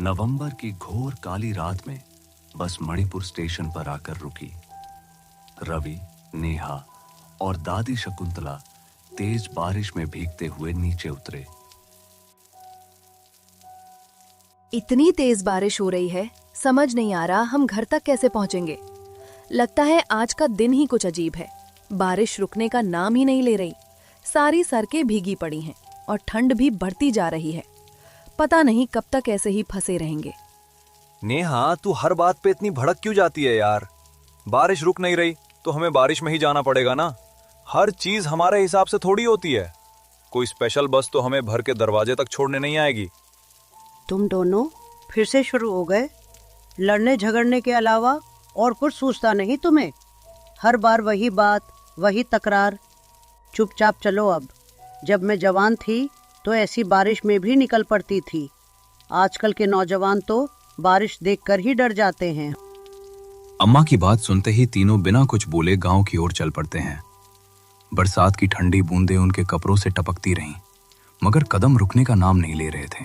नवंबर की घोर काली रात में बस मणिपुर स्टेशन पर आकर रुकी। रवि, नेहा और दादी शकुंतला तेज बारिश में भीगते हुए नीचे उतरे। इतनी तेज बारिश हो रही है, समझ नहीं आ रहा हम घर तक कैसे पहुंचेंगे। लगता है आज का दिन ही कुछ अजीब है। बारिश रुकने का नाम ही नहीं ले रही। सारी सड़कें भीगी पड़ी हैं और ठंड भी बढ़ती जा रही है। पता नहीं कब तक ऐसे ही फंसे रहेंगे। नेहा, तू हर बात पे इतनी भड़क क्यों जाती है यार? बारिश रुक नहीं रही तो हमें बारिश में ही जाना पड़ेगा ना। हर चीज हमारे हिसाब से थोड़ी होती है। कोई स्पेशल बस तो हमें भर के दरवाजे तक छोड़ने नहीं आएगी। तुम दोनों फिर से शुरू हो गए। लड़ने झगड़ने के अलावा और कुछ सूझता नहीं तुम्हें? हर बार वही बात, वही तकरार। चुपचाप चलो अब। जब मैं जवान थी तो ऐसी बारिश में भी निकल पड़ती थी। आजकल के नौजवान तो बारिश देखकर ही डर जाते हैं। अम्मा की बात सुनते ही तीनों बिना कुछ बोले गांव की ओर चल पड़ते हैं। बरसात की ठंडी बूंदें उनके कपड़ों से टपकती रहीं, मगर कदम रुकने का नाम नहीं ले रहे थे।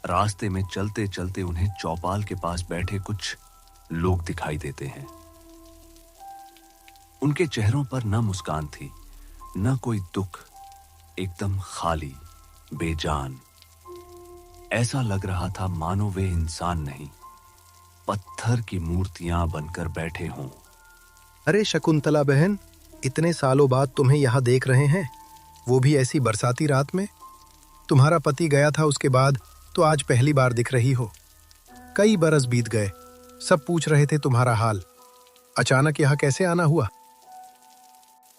रास्ते में चलते चलते उन्हें चौपाल के पास बैठे कुछ लोग दिखाई देते हैं। उनके चेहरों पर न मुस्कान थी, न कोई दुख। एकदम खाली, बेजान। ऐसा लग रहा था मानो वे इंसान नहीं, पत्थर की मूर्तियां बनकर बैठे हों। अरे शकुंतला बहन, इतने सालों बाद तुम्हें यहाँ देख रहे हैं, वो भी ऐसी बरसाती रात में। तुम्हारा पति गया था, उसके बाद तो आज पहली बार दिख रही हो। कई बरस बीत गए, सब पूछ रहे थे तुम्हारा हाल। अचानक यहाँ कैसे आना हुआ?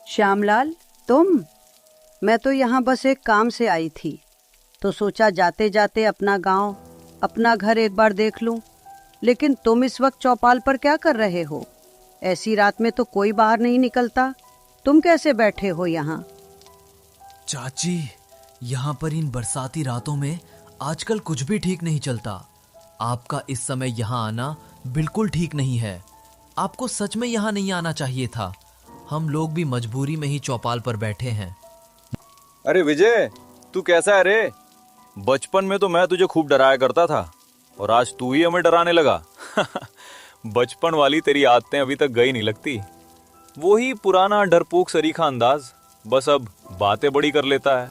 श्यामलाल, तुम? मैं तो यहाँ बस एक काम से आई थी, तो सोचा जाते जाते अपना गांव, अपना घर एक बार देख लूं। लेकिन तुम इस वक्त चौपाल पर क्या कर रहे हो? ऐसी रात में तो कोई बाहर नहीं निकलता। तुम कैसे बैठे हो यहाँ? चाची, यहाँ पर इन बरसाती रातों में आजकल कुछ भी ठीक नहीं चलता। आपका इस समय यहाँ आना बिल्कुल ठीक नहीं है। आपको सच में यहाँ नहीं आना चाहिए था। हम लोग भी मजबूरी में ही चौपाल पर बैठे हैं। अरे विजय, तू कैसा है रे? बचपन में तो मैं तुझे खूब डराया करता था और आज तू ही हमें डराने लगा। बचपन वाली तेरी आदतें अभी तक गई नहीं लगती। वो ही पुराना डरपोक सरीखा अंदाज, बस अब बातें बड़ी कर लेता है।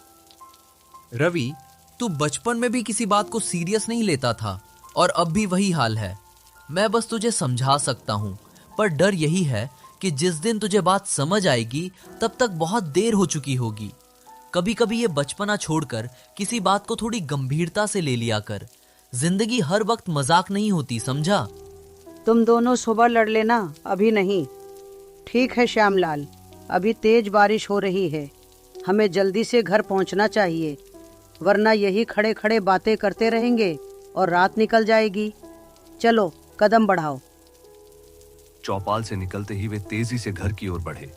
रवि, तू बचपन में भी किसी बात को सीरियस नहीं लेता था और अब भी वही हाल है। मैं बस तुझे समझा सकता हूँ, पर डर यही है कि जिस दिन तुझे बात समझ आएगी तब तक बहुत देर हो चुकी होगी। कभी कभी ये बचपना छोड़कर किसी बात को थोड़ी गंभीरता से ले लिया कर। जिंदगी हर वक्त मजाक नहीं होती, समझा? तुम दोनों सुबह लड़ लेना, अभी नहीं। ठीक है श्यामलाल, अभी तेज बारिश हो रही है। हमें जल्दी से घर पहुंचना चाहिए, वरना यही खड़े खड़े बातें करते रहेंगे और रात निकल जाएगी। चलो कदम बढ़ाओ। चौपाल से निकलते ही वे तेजी से घर की ओर बढ़े।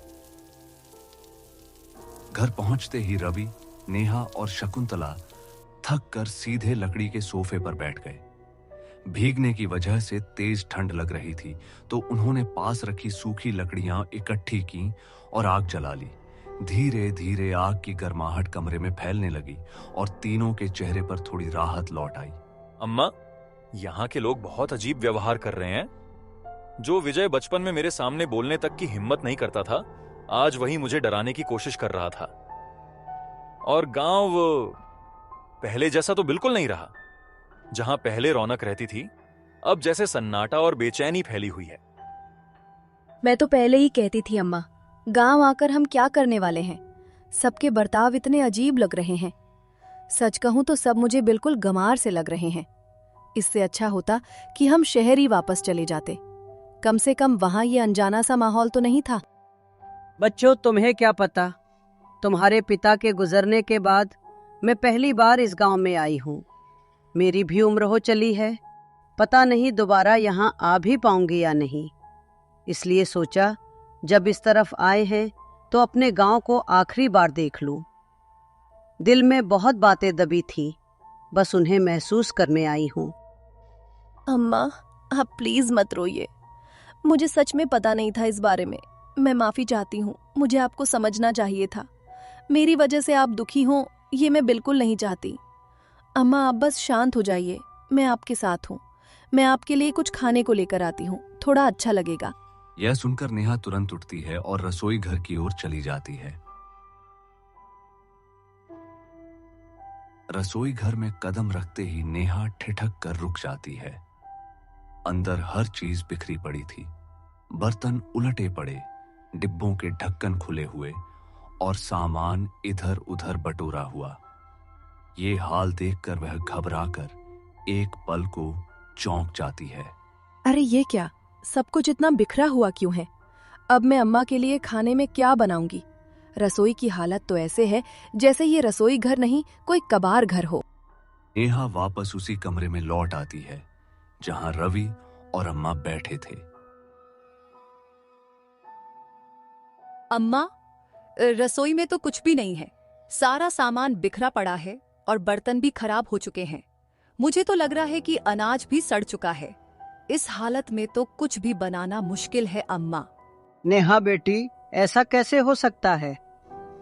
घर पहुंचते ही रवि, नेहा और शकुंतला थक कर सीधे लकड़ी के सोफे पर बैठ गए। भीगने की वजह से तेज ठंड लग रही थी, तो उन्होंने पास रखी सूखी लकड़ियां इकट्ठी की और आग जला ली। धीरे धीरे आग की गर्माहट कमरे में फैलने लगी और तीनों के चेहरे पर थोड़ी राहत लौट आई। अम्मा, यहाँ के लोग बहुत अजीब व्यवहार कर रहे हैं। जो विजय बचपन में मेरे सामने बोलने तक की हिम्मत नहीं करता था, आज वही मुझे डराने की कोशिश कर रहा था। और गांव पहले जैसा तो बिल्कुल नहीं रहा। जहां पहले रौनक रहती थी, अब जैसे सन्नाटा और बेचैनी फैली हुई है। मैं तो पहले ही कहती थी अम्मा, गांव आकर हम क्या करने वाले हैं। सबके बर्ताव इतने अजीब लग रहे हैं। सच कहूं तो सब मुझे बिल्कुल गंवार से लग रहे हैं। इससे अच्छा होता कि हम शहर ही वापस चले जाते। कम से कम वहां ये अनजाना सा माहौल तो नहीं था। बच्चों, तुम्हें क्या पता, तुम्हारे पिता के गुजरने के बाद मैं पहली बार इस गांव में आई हूँ। मेरी भी उम्र हो चली है, पता नहीं दोबारा यहाँ आ भी पाऊंगी या नहीं। इसलिए सोचा जब इस तरफ आए हैं तो अपने गांव को आखिरी बार देख लूं। दिल में बहुत बातें दबी थी, बस उन्हें महसूस करने आई हूँ। अम्मा, आप प्लीज मत रोइए। मुझे सच में पता नहीं था इस बारे में। मैं माफी चाहती हूँ। मुझे आपको समझना चाहिए था। मेरी वजह से आप दुखी हों, ये मैं बिल्कुल नहीं चाहती। अम्मा आप बस शांत हो जाइए, मैं आपके साथ हूँ। मैं आपके लिए कुछ खाने को लेकर आती हूँ, थोड़ा अच्छा लगेगा। यह सुनकर नेहा तुरंत उठती है और रसोई घर की ओर चली जाती है। रसोई घर में कदम रखते ही नेहा ठिठक कर रुक जाती है। अंदर हर चीज बिखरी पड़ी थी। बर्तन उलटे पड़े, डिब्बों के ढक्कन खुले हुए और सामान इधर उधर बटोरा हुआ। ये हाल देखकर वह घबराकर एक पल को चौंक जाती है। अरे ये क्या, सब कुछ इतना बिखरा हुआ क्यों है? अब मैं अम्मा के लिए खाने में क्या बनाऊंगी? रसोई की हालत तो ऐसे है जैसे ये रसोई घर नहीं कोई कबार घर हो। नेहा वापस उसी कमरे में लौट आती है जहां रवि और अम्मा बैठे थे। अम्मा, रसोई में तो कुछ भी नहीं है। सारा सामान बिखरा पड़ा है और बर्तन भी खराब हो चुके हैं। मुझे तो लग रहा है कि अनाज भी सड़ चुका है। इस हालत में तो कुछ भी बनाना मुश्किल है अम्मा। नेहा बेटी, ऐसा कैसे हो सकता है?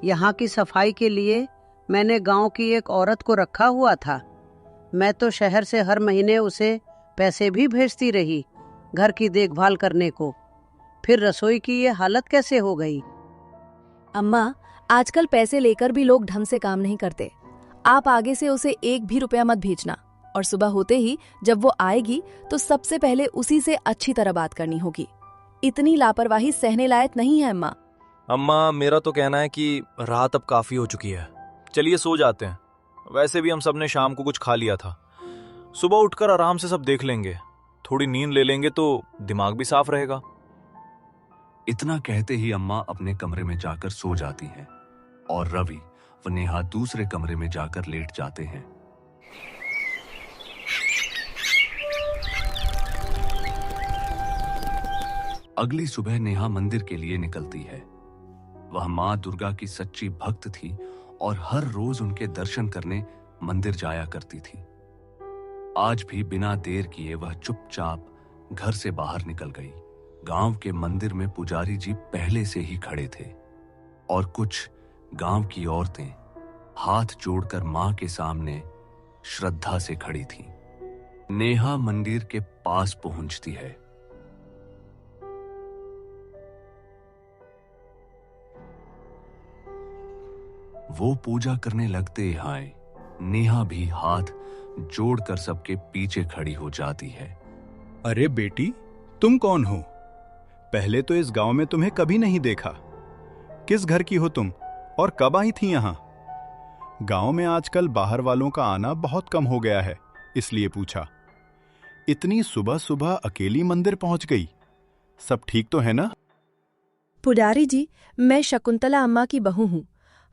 यहाँ की सफाई के लिए मैंने गांव की एक औरत को रखा हुआ था। मैं तो शहर से हर महीने उसे पैसे भी भेजती रही घर की देखभाल करने को। फिर रसोई की ये हालत कैसे हो गई? अम्मा, आजकल पैसे लेकर भी लोग ढंग से काम नहीं करते। आप आगे से उसे एक भी रुपया मत भेजना, और सुबह होते ही जब वो आएगी तो सबसे पहले उसी से अच्छी तरह बात करनी होगी। इतनी लापरवाही सहने लायक नहीं है अम्मा। अम्मा, मेरा तो कहना है कि रात अब काफी हो चुकी है, चलिए सो जाते हैं। वैसे भी हम सब ने शाम को कुछ खा लिया था। सुबह उठकर आराम से सब देख लेंगे। थोड़ी नींद ले लेंगे तो दिमाग भी साफ रहेगा। इतना कहते ही अम्मा अपने कमरे में जाकर सो जाती हैं और रवि व नेहा दूसरे कमरे में जाकर लेट जाते हैं। अगली सुबह नेहा मंदिर के लिए निकलती है। वह मां दुर्गा की सच्ची भक्त थी और हर रोज उनके दर्शन करने मंदिर जाया करती थी। आज भी बिना देर किए वह चुपचाप घर से बाहर निकल गई। गांव के मंदिर में पुजारी जी पहले से ही खड़े थे और कुछ गांव की औरतें हाथ जोड़कर मां के सामने श्रद्धा से खड़ी थीं। नेहा मंदिर के पास पहुंचती है। वो पूजा करने लगते हैं। नेहा भी हाथ जोड़कर सबके पीछे खड़ी हो जाती है। अरे बेटी, तुम कौन हो? पहले तो इस गांव में तुम्हें कभी नहीं देखा। किस घर की हो तुम और कब आई थी यहाँ? गांव में आजकल बाहर वालों का आना बहुत कम हो गया है, इसलिए पूछा। इतनी सुबह सुबह अकेली मंदिर पहुंच गई। सब ठीक तो है ना? पुजारी जी, मैं शकुंतला अम्मा की बहू हूँ।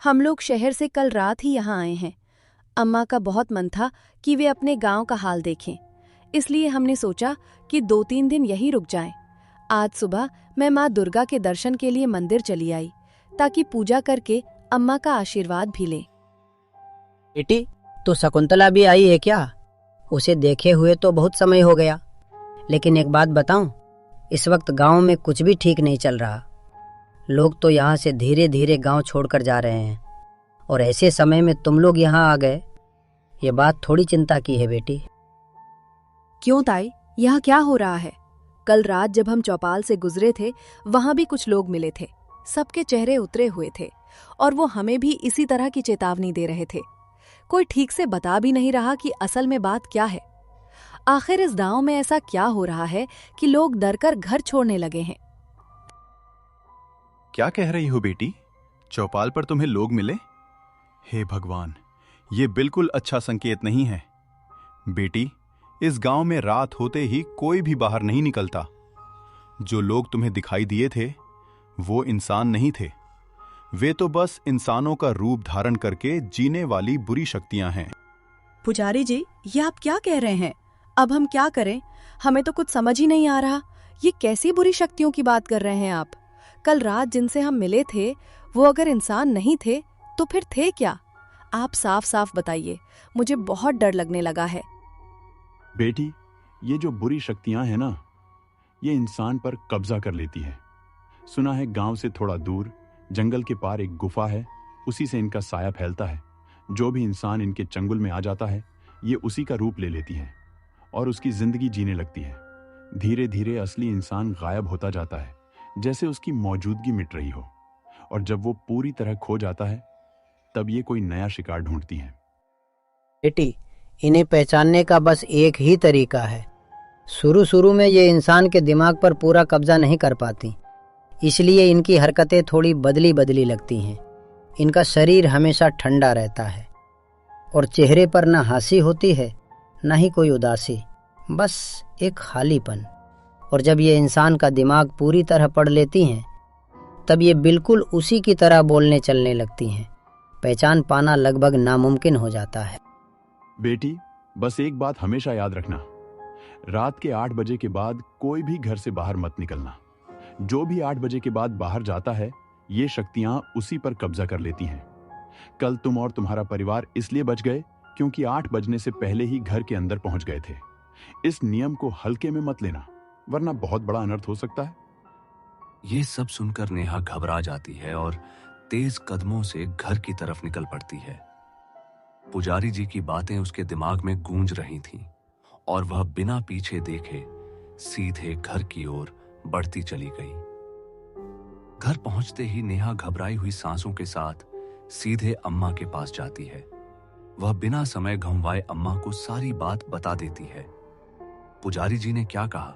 हम लोग शहर से कल रात ही यहाँ आए हैं। अम्मा का बहुत मन था कि वे अपने गांव का हाल देखें, इसलिए हमने सोचा कि 2-3 दिन यहीं रुक जाएं। आज सुबह मैं माँ दुर्गा के दर्शन के लिए मंदिर चली आई ताकि पूजा करके अम्मा का आशीर्वाद भी लें। बेटी, तो शकुंतला भी आई है क्या? उसे देखे हुए तो बहुत समय हो गया। लेकिन एक बात बताऊं, इस वक्त गांव में कुछ भी ठीक नहीं चल रहा। लोग तो यहाँ से धीरे धीरे गांव छोड़कर जा रहे हैं और ऐसे समय में तुम लोग यहाँ आ गए। ये बात थोड़ी चिंता की है बेटी। क्यों ताई, यहाँ क्या हो रहा है? कल रात जब हम चौपाल से गुजरे थे वहां भी कुछ लोग मिले थे। सबके चेहरे उतरे हुए थे और वो हमें भी इसी तरह की चेतावनी दे रहे थे। कोई ठीक से बता भी नहीं रहा कि असल में बात क्या है। आखिर इस गांव में ऐसा क्या हो रहा है कि लोग डरकर घर छोड़ने लगे हैं? क्या कह रही हो बेटी? चौपाल पर तुम्हें लोग मिले? हे भगवान, ये बिल्कुल अच्छा संकेत नहीं है। बेटी, इस गांव में रात होते ही कोई भी बाहर नहीं निकलता। जो लोग तुम्हें दिखाई दिए थे वो इंसान नहीं थे। वे तो बस इंसानों का रूप धारण करके जीने वाली बुरी शक्तियां हैं। पुजारी जी, ये आप क्या कह रहे हैं? अब हम क्या करें? हमें तो कुछ समझ ही नहीं आ रहा। ये कैसी बुरी शक्तियों की बात कर रहे हैं आप? कल रात जिनसे हम मिले थे वो अगर इंसान नहीं थे तो फिर थे क्या? आप साफ साफ बताइए, मुझे बहुत डर लगने लगा है। बेटी, ये जो बुरी शक्तियां हैं ना, ये इंसान पर कब्जा कर लेती है। सुना है गांव से थोड़ा दूर जंगल के पार एक गुफा है, उसी से इनका साया फैलता है। जो भी इंसान इनके चंगुल में आ जाता है ये उसी का रूप ले लेती हैं और उसकी जिंदगी जीने लगती है। धीरे धीरे असली इंसान गायब होता जाता है, जैसे उसकी मौजूदगी मिट रही हो। और जब वो पूरी तरह खो जाता है, तब ये कोई नया शिकार ढूंढती हैं। बेटी, इन्हें पहचानने का बस एक ही तरीका है। शुरू शुरू में ये इंसान के दिमाग पर पूरा कब्जा नहीं कर पाती, इसलिए इनकी हरकतें थोड़ी बदली बदली लगती हैं। इनका शरीर हमेशा ठंडा रहता है और चेहरे पर न हंसी होती है न ही कोई उदासी, बस एक खालीपन। और जब ये इंसान का दिमाग पूरी तरह पढ़ लेती हैं, तब ये बिल्कुल उसी की तरह बोलने चलने लगती हैं। पहचान पाना लगभग नामुमकिन हो जाता है। बेटी, बस एक बात हमेशा याद रखना, रात के 8 बजे के बाद कोई भी घर से बाहर मत निकलना। जो भी 8 बजे के बाद बाहर जाता है, ये शक्तियां उसी पर कब्जा कर लेती हैं। कल तुम और तुम्हारा परिवार इसलिए बच गए क्योंकि 8 बजने से पहले ही घर के अंदर पहुंच गए थे। इस नियम को हल्के में मत लेना, वरना बहुत बड़ा अनर्थ हो सकता है। ये सब सुनकर नेहा घबरा जाती है और तेज कदमों से घर की तरफ निकल पड़ती है। पुजारी जी की बातें उसके दिमाग में गूंज रही थीं और वह बिना पीछे देखे सीधे घर की ओर बढ़ती चली गई। घर पहुंचते ही नेहा घबराई हुई सांसों के साथ सीधे अम्मा के पास जाती है। वह बिना समय गंवाए अम्मा को सारी बात बता देती है। पुजारी जी ने क्या कहा,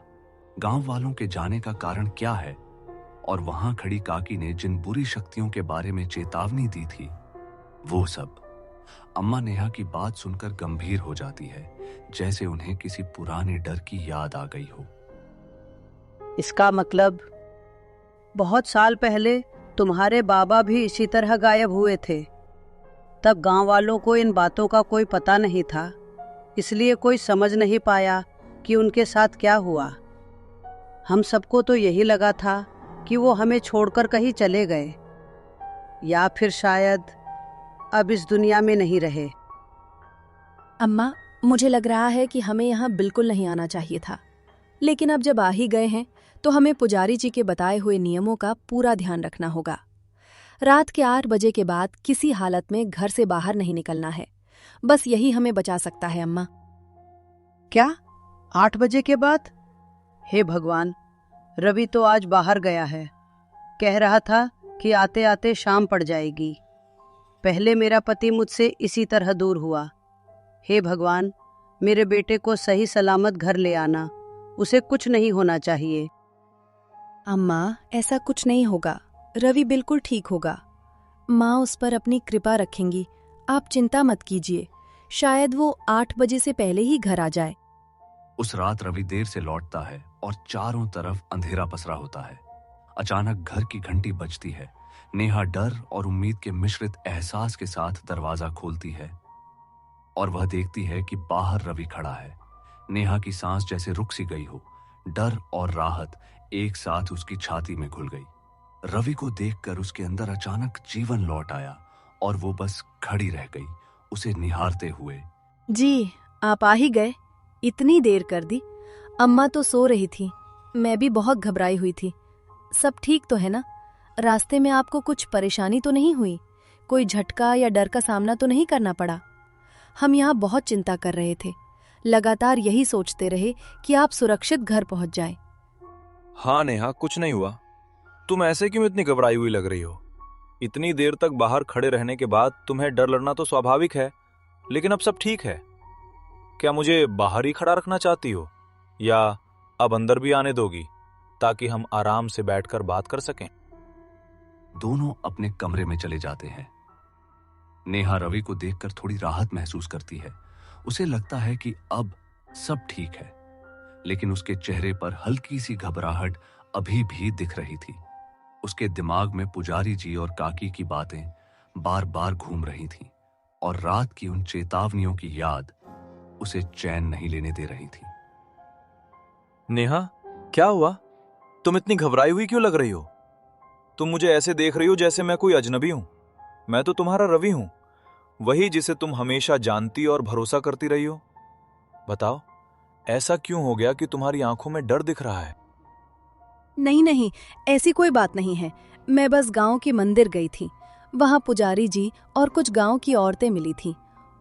गांव वालों के जाने का कारण क्या है, और वहां खड़ी काकी ने जिन बुरी शक्तियों के बारे में चेतावनी दी थी, वो सब। अम्मा नेहा की बात सुनकर गंभीर हो जाती है, जैसे उन्हें किसी पुराने डर की याद आ गई हो। इसका मतलब बहुत साल पहले तुम्हारे बाबा भी इसी तरह गायब हुए थे। तब गांव वालों को इन बातों का कोई पता नहीं था, इसलिए कोई समझ नहीं पाया कि उनके साथ क्या हुआ। हम सबको तो यही लगा था कि वो हमें छोड़कर कहीं चले गए, या फिर शायद अब इस दुनिया में नहीं रहे। अम्मा, मुझे लग रहा है कि हमें यहाँ बिल्कुल नहीं आना चाहिए था, लेकिन अब जब आ ही गए हैं तो हमें पुजारी जी के बताए हुए नियमों का पूरा ध्यान रखना होगा। रात के 8 बजे के बाद किसी हालत में घर से बाहर नहीं निकलना है। बस यही हमें बचा सकता है अम्मा। क्या 8 बजे के बाद? हे भगवान, रवि तो आज बाहर गया है। कह रहा था कि आते आते शाम पड़ जाएगी। पहले मेरा पति मुझसे इसी तरह दूर हुआ। हे भगवान, मेरे बेटे को सही सलामत घर ले आना, उसे कुछ नहीं होना चाहिए। अम्मा, ऐसा कुछ नहीं होगा, रवि बिल्कुल ठीक होगा। माँ उस पर अपनी कृपा रखेंगी, आप चिंता मत कीजिए। शायद वो 8 बजे से पहले ही घर आ जाए। उस रात रवि देर से लौटता है और चारों तरफ अंधेरा पसरा होता है। अचानक घर की घंटी बजती है। नेहा डर और उम्मीद के मिश्रित एहसास के साथ दरवाजा खोलती है और वह देखती है कि बाहर रवि खड़ा है। नेहा की सांस जैसे रुक सी गई हो। डर और राहत एक साथ उसकी छाती में घुल गई। रवि को देखकर उसके अंदर अचानक जीवन लौट आया और वो बस खड़ी रह गई, उसे निहारते हुए। जी, आप आ ही गए, इतनी देर कर दी। अम्मा तो सो रही थी, मैं भी बहुत घबराई हुई थी। सब ठीक तो है ना? रास्ते में आपको कुछ परेशानी तो नहीं हुई? कोई झटका या डर का सामना तो नहीं करना पड़ा? हम यहाँ बहुत चिंता कर रहे थे, लगातार यही सोचते रहे कि आप सुरक्षित घर पहुंच जाएं। हाँ नेहा, कुछ नहीं हुआ। तुम ऐसे क्यों इतनी घबराई हुई लग रही हो? इतनी देर तक बाहर खड़े रहने के बाद तुम्हें डर लगना तो स्वाभाविक है, लेकिन अब सब ठीक है। क्या मुझे बाहर ही खड़ा रखना चाहती हो, या अब अंदर भी आने दोगी ताकि हम आराम से बैठकर बात कर सकें? दोनों अपने कमरे में चले जाते हैं। नेहा रवि को देखकर थोड़ी राहत महसूस करती है। उसे लगता है कि अब सब ठीक है, लेकिन उसके चेहरे पर हल्की सी घबराहट अभी भी दिख रही थी। उसके दिमाग में पुजारी जी और काकी की बातें बार बार घूम रही थीं और रात की उन चेतावनियों की याद उसे चैन नहीं लेने दे रही थी। नेहा, क्या हुआ? तुम इतनी घबराई हुई क्यों लग रही हो? तुम मुझे ऐसे देख रही हो जैसे मैं कोई अजनबी हूं। मैं तो तुम्हारा रवि हूं, वही जिसे तुम हमेशा जानती और भरोसा करती रही हो। बताओ, ऐसा क्यों हो गया कि तुम्हारी आंखों में डर दिख रहा है? नहीं नहीं, ऐसी कोई बात नहीं है। मैं बस गांव के मंदिर गई थी। वहां पुजारी जी और कुछ गांव की औरतें मिली थीं।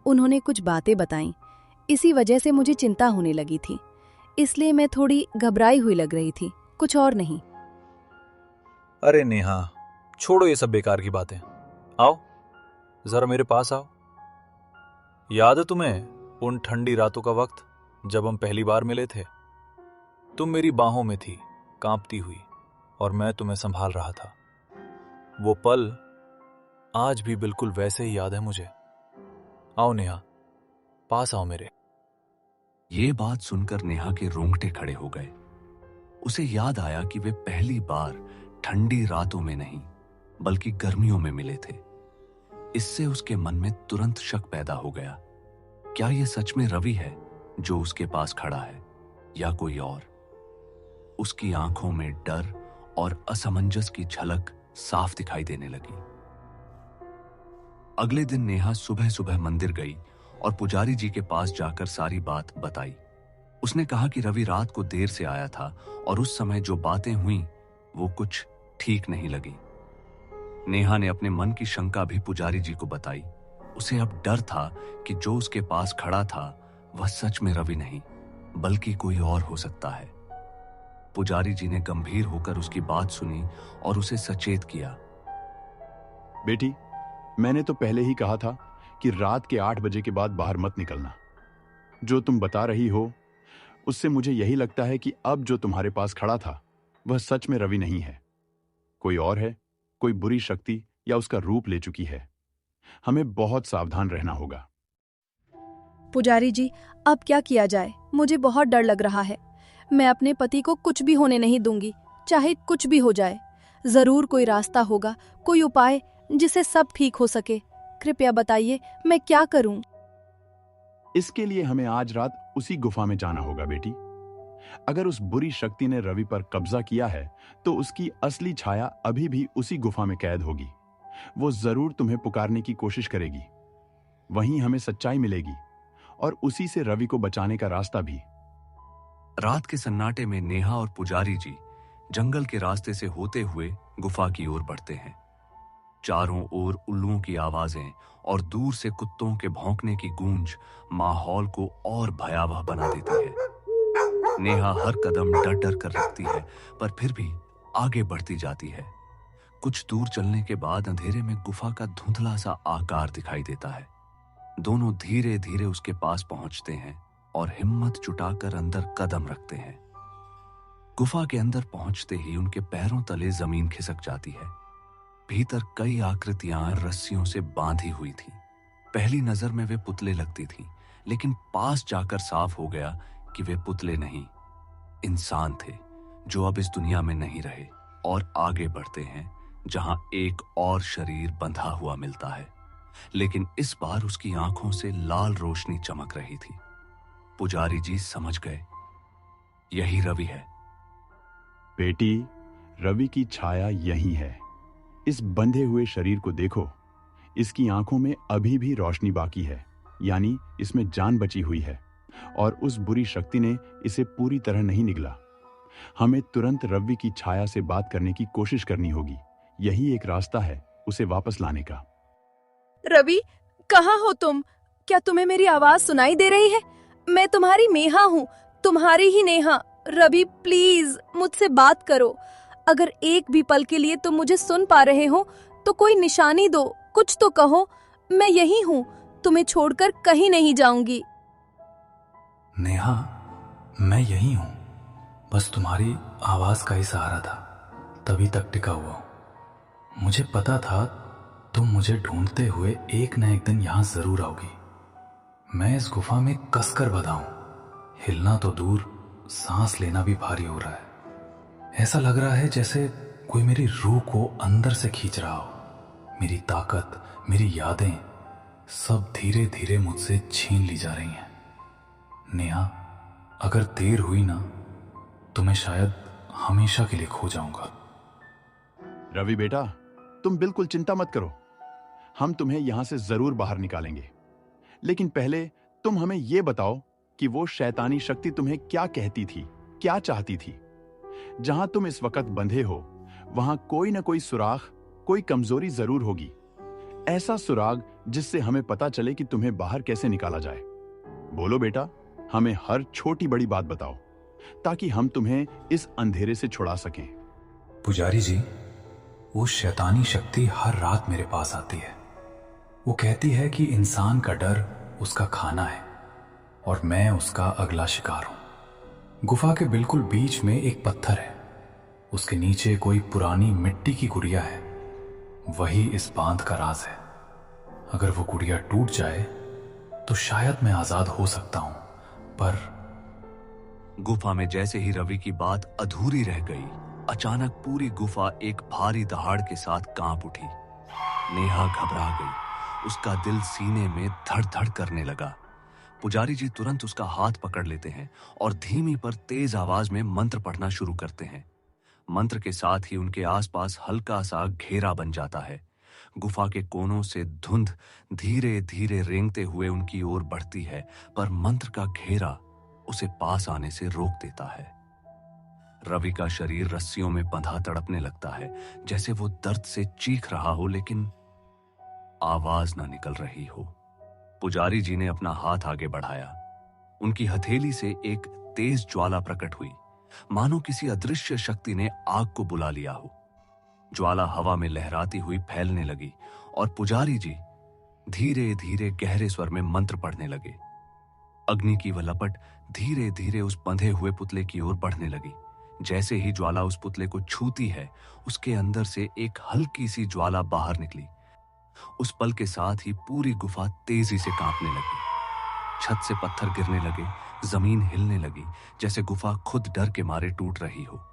उन्होंने कुछ बातें बताईं। इसी वजह से मुझे चिंता होने लगी थी, इसलिए मैं थोड़ी घबराई हुई लग रही थी, कुछ और नहीं। अरे नेहा, छोड़ो ये सब बेकार की बातें। आओ जरा मेरे पास आओ। याद है तुम्हें उन ठंडी रातों का वक्त जब हम पहली बार मिले थे? तुम मेरी बाहों में थी, कांपती हुई, और मैं तुम्हें संभाल रहा था। वो पल आज भी बिल्कुल वैसे ही याद है मुझे। आओ नेहा, पास आओ मेरे। ये बात सुनकर नेहा के रोंगटे खड़े हो गए। उसे याद आया कि वे पहली बार ठंडी रातों में नहीं बल्कि गर्मियों में मिले थे। इससे उसके मन में तुरंत शक पैदा हो गया। क्या यह सच में रवि है जो उसके पास खड़ा है या कोई और? उसकी आंखों में डर और असमंजस की झलक साफ दिखाई देने लगी। अगले दिन नेहा सुबह सुबह मंदिर गई और पुजारी जी के पास जाकर सारी बात बताई। उसने कहा कि रवि रात को देर से आया था और उस समय जो बातें हुई वो कुछ ठीक नहीं लगी। नेहा ने अपने मन की शंका भी पुजारी जी को बताई। उसे अब डर था कि जो उसके पास खड़ा था वह सच में रवि नहीं बल्कि कोई और हो सकता है। पुजारी जी ने गंभीर होकर उसकी बात सुनी और उसे सचेत किया। बेटी, मैंने तो पहले ही कहा था कि रात के 8 बजे के बाद बाहर मत निकलना। जो तुम बता रही हो उससे मुझे यही लगता है कि अब जो तुम्हारे पास खड़ा था वह सच में रवि नहीं है, कोई और है। कोई बुरी शक्ति या उसका रूप ले चुकी है। हमें बहुत सावधान रहना होगा। पुजारी जी, अब क्या किया जाए? मुझे बहुत डर लग रहा है। मैं अपने पति को कुछ भी होने नहीं दूंगी, चाहे कुछ भी हो जाए। जरूर कोई रास्ता होगा, कोई उपाय जिससे सब ठीक हो सके। कृपया बताइए, मैं क्या करूं? इसके लिए हमें आज रात उसी गुफा में जाना होगा बेटी। अगर उस बुरी शक्ति ने रवि पर कब्जा किया है तो उसकी असली छाया अभी भी उसी गुफा में कैद होगी। वो जरूर तुम्हें पुकारने की कोशिश करेगी। वहीं हमें सच्चाई मिलेगी और उसी से रवि को बचाने का रास्ता भी। रात के सन्नाटे में नेहा और पुजारी जी जंगल के रास्ते से होते हुए गुफा की ओर बढ़ते हैं। चारों ओर उल्लुओं की आवाजें और दूर से कुत्तों के भौंकने की गूंज माहौल को और भयावह बना देती है। नेहा हर कदम डर डर कर रखती है, पर फिर भी आगे बढ़ती जाती है। कुछ दूर चलने के बाद अंधेरे में गुफा का धुंधला सा आकार दिखाई देता है। दोनों धीरे धीरे उसके पास पहुंचते हैं और हिम्मत जुटाकर अंदर कदम रखते हैं। गुफा के अंदर पहुंचते ही उनके पैरों तले जमीन खिसक जाती है। भीतर कई आकृतियां रस्सियों से बांधी हुई थीं। पहली नजर में वे पुतले लगती थीं, लेकिन पास जाकर साफ हो गया कि वे पुतले नहीं, इंसान थे जो अब इस दुनिया में नहीं रहे और आगे बढ़ते हैं जहां एक और शरीर बंधा हुआ मिलता है। लेकिन इस बार उसकी आंखों से लाल रोशनी चमक रही थी। पुजारी जी समझ गए, यही रवि है। बेटी, रवि की छाया यही है। इस बंधे हुए शरीर को देखो। इसकी आंखों में अभी भी रोशनी बाकी है, यानी इसमें जान बची हुई है और उस बुरी शक्ति ने इसे पूरी तरह नहीं निगला। हमें तुरंत रवि की छाया से बात करने की कोशिश करनी होगी। यही एक रास्ता है उसे वापस लाने का। रवि, कहाँ हो तुम? क्या तुम्हें मेरी आवाज सुनाई दे रही है? मैं तुम्हारी नेहा हूँ, तुम्हारी ही नेहा। रवि, प्लीज मुझसे बात करो। अगर एक भी पल के लिए तुम मुझे सुन पा रहे हो तो कोई निशानी दो, कुछ तो कहो। मैं यही हूँ, तुम्हें छोड़कर कहीं नहीं जाऊंगी। नेहा, मैं यही हूँ, बस तुम्हारी आवाज का ही सहारा था, तभी तक टिका हुआ हूँ। मुझे पता था तुम मुझे ढूंढते हुए एक न एक दिन यहाँ जरूर आओगी। मैं इस गुफा में कसकर बंधा हूँ। हिलना तो दूर, सांस लेना भी भारी हो रहा है। ऐसा लग रहा है जैसे कोई मेरी रूह को अंदर से खींच रहा हो। मेरी ताकत, मेरी यादें सब धीरे धीरे मुझसे छीन ली जा रही हैं। नेहा, अगर देर हुई ना तो मैं शायद हमेशा के लिए खो जाऊंगा। रवि बेटा, तुम बिल्कुल चिंता मत करो। हम तुम्हें यहां से जरूर बाहर निकालेंगे। लेकिन पहले तुम हमें यह बताओ कि वो शैतानी शक्ति तुम्हें क्या कहती थी, क्या चाहती थी? जहां तुम इस वक्त बंधे हो वहां कोई ना कोई सुराख, कोई कमजोरी जरूर होगी। ऐसा सुराग जिससे हमें पता चले कि तुम्हें बाहर कैसे निकाला जाए। बोलो बेटा, हमें हर छोटी बड़ी बात बताओ ताकि हम तुम्हें इस अंधेरे से छुड़ा सकें। पुजारी जी, वो शैतानी शक्ति हर रात मेरे पास आती है। वो कहती है कि इंसान का डर उसका खाना है और मैं उसका अगला शिकार हूं। गुफा के बिल्कुल बीच में एक पत्थर है, उसके नीचे कोई पुरानी मिट्टी की गुड़िया है। वही इस बांध का राज है। अगर वो गुड़िया टूट जाए तो शायद मैं आजाद हो सकता हूं, पर गुफा में जैसे ही रवि की बात अधूरी रह गई, अचानक पूरी गुफा एक भारी दहाड़ के साथ कांप उठी। नेहा घबरा गई, उसका दिल सीने में धड़ धड़ करने लगा। पुजारी जी तुरंत उसका हाथ पकड़ लेते हैं और धीमी पर तेज आवाज में मंत्र पढ़ना शुरू करते हैं। मंत्र के साथ ही उनके आसपास हल्का सा घेरा बन जाता है। गुफा के कोनों से धुंध धीरे धीरे रेंगते हुए उनकी ओर बढ़ती है, पर मंत्र का घेरा उसे पास आने से रोक देता है। रवि का शरीर रस्सियों में बंधा तड़पने लगता है, जैसे वो दर्द से चीख रहा हो लेकिन आवाज ना निकल रही हो। पुजारी जी ने अपना हाथ आगे बढ़ाया। उनकी हथेली से एक तेज ज्वाला प्रकट हुई, मानो किसी अदृश्य शक्ति ने आग को बुला लिया हो। ज्वाला हवा में लहराती हुई फैलने लगी और पुजारी जी धीरे धीरे गहरे स्वर में मंत्र पढ़ने लगे। अग्नि की वह लपट धीरे धीरे उस बंधे हुए पुतले की ओर बढ़ने लगी। जैसे ही ज्वाला उस पुतले को छूती है, उसके अंदर से एक हल्की सी ज्वाला बाहर निकली। उस पल के साथ ही पूरी गुफा तेजी से कांपने लगी। छत से पत्थर गिरने लगे, जमीन हिलने लगी, जैसे गुफा खुद डर के मारे टूट रही हो।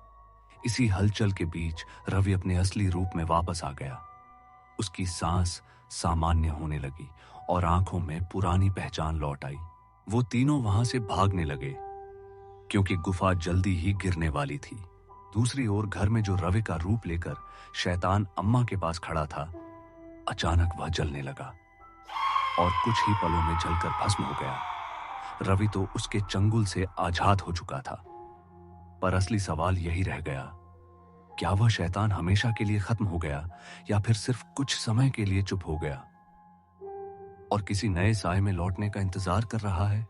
इसी हलचल के बीच रवि अपने असली रूप में वापस आ गया। उसकी सांस सामान्य होने लगी और आंखों में पुरानी पहचान लौट आई। वो तीनों वहां से भागने लगे क्योंकि गुफा जल्दी ही गिरने वाली थी। दूसरी ओर घर में जो रवि का रूप लेकर शैतान अम्मा के पास खड़ा था, अचानक वह जलने लगा और कुछ ही पलों में जलकर भस्म हो गया। रवि तो उसके चंगुल से आजाद हो चुका था, पर असली सवाल यही रह गया, क्या वह शैतान हमेशा के लिए खत्म हो गया या फिर सिर्फ कुछ समय के लिए चुप हो गया और किसी नए साय में लौटने का इंतजार कर रहा है।